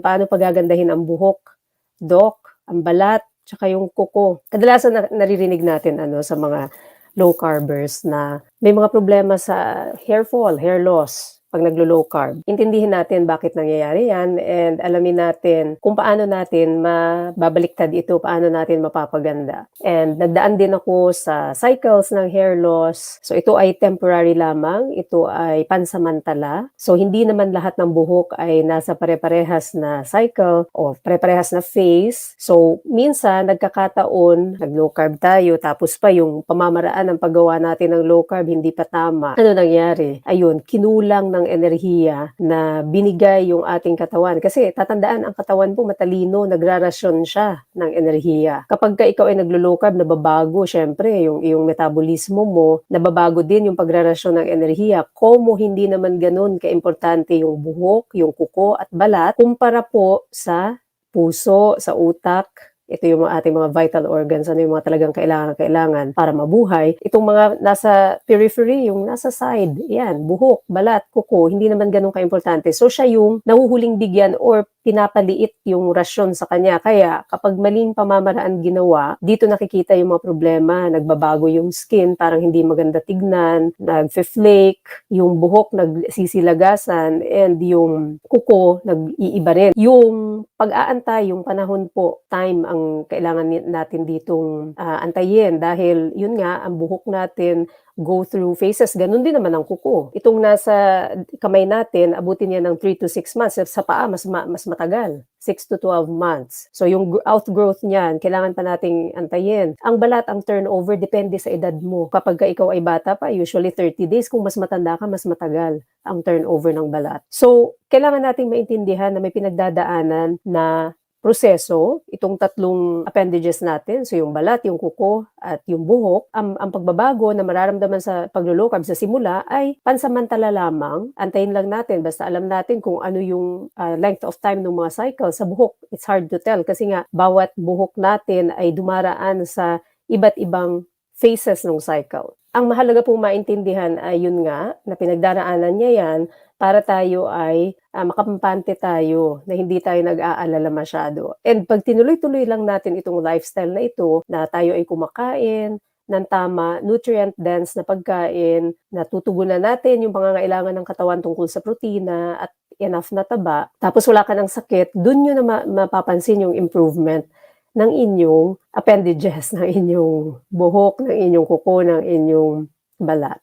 Paano pagagandahin ang buhok, ang balat, tsaka yung kuko. Kadalasan naririnig natin sa mga low carbers na may mga problema sa hair fall, hair loss 'pag naglo-low carb. Intindihin natin bakit nangyayari 'yan and alamin natin kung paano natin mababaliktad ito, paano natin mapapaganda. And nagdaan din ako sa cycles ng hair loss. So ito ay temporary lamang, ito ay pansamantala. So hindi naman lahat ng buhok ay nasa pare-parehas na cycle o pare-parehas na phase. So minsan nagkakataon, nag-low carb tayo tapos pa yung pamamaraan ng paggawa natin ng low carb hindi pa tama. Ano nangyari? Ayun, kinulang ng enerhiya na binigay yung ating katawan. Kasi tatandaan, ang katawan po matalino, nagrarasyon siya ng enerhiya. Kapag ikaw ay naglo-low carb, nababago syempre yung iyong metabolismo mo, nababago din yung pagrarasyon ng enerhiya. Como hindi naman ganun kaimportante yung buhok, yung kuko at balat, kumpara po sa puso, sa utak. Ito yung ating mga vital organs, ano yung mga talagang kailangan para mabuhay. Itong mga nasa periphery, yung nasa side, yan, buhok, balat, kuko, hindi naman ganun kaimportante. So siya yung nahuhuling bigyan or pinapaliit yung rasyon sa kanya. Kaya kapag maling pamamaraan ginawa, dito nakikita yung mga problema. Nagbabago yung skin, parang hindi maganda tignan, nag-flake, yung buhok nagsisilagasan, and yung kuko nag-iiba rin. Yung pag-aantay, yung panahon po, time ang kailangan natin ditong antayin dahil yun nga, ang buhok natin go through phases. Ganun din naman ang kuko. Itong nasa kamay natin, abutin niya ng 3 to 6 months. Sa paa, mas matagal. 6 to 12 months. So yung outgrowth niyan, kailangan pa nating antayin. Ang balat, ang turnover, depende sa edad mo. Kapag ikaw ay bata pa, usually 30 days. Kung mas matanda ka, mas matagal ang turnover ng balat. So, kailangan nating maintindihan na may pinagdadaanan na proseso, itong tatlong appendages natin, so yung balat, yung kuko, at yung buhok, ang pagbabago na mararamdaman sa paglo-low carb sa simula ay pansamantala lamang. Antayin lang natin, basta alam natin kung ano yung length of time ng mga cycle. Sa buhok, it's hard to tell kasi nga bawat buhok natin ay dumaraan sa iba't ibang phases ng cycle. Ang mahalaga pong maintindihan ay yun nga, na pinagdaraanan niya yan para tayo ay makapampante tayo, na hindi tayo nag-aalala masyado. And pag tinuloy-tuloy lang natin itong lifestyle na ito, na tayo ay kumakain ng tama, nutrient-dense na pagkain, natutugunan natin yung pangangailangan ng katawan tungkol sa protina at enough na taba, tapos wala ka ng sakit, dun nyo na mapapansin yung improvement ng inyong appendages, ng inyong buhok, ng inyong kuko, ng inyong balat.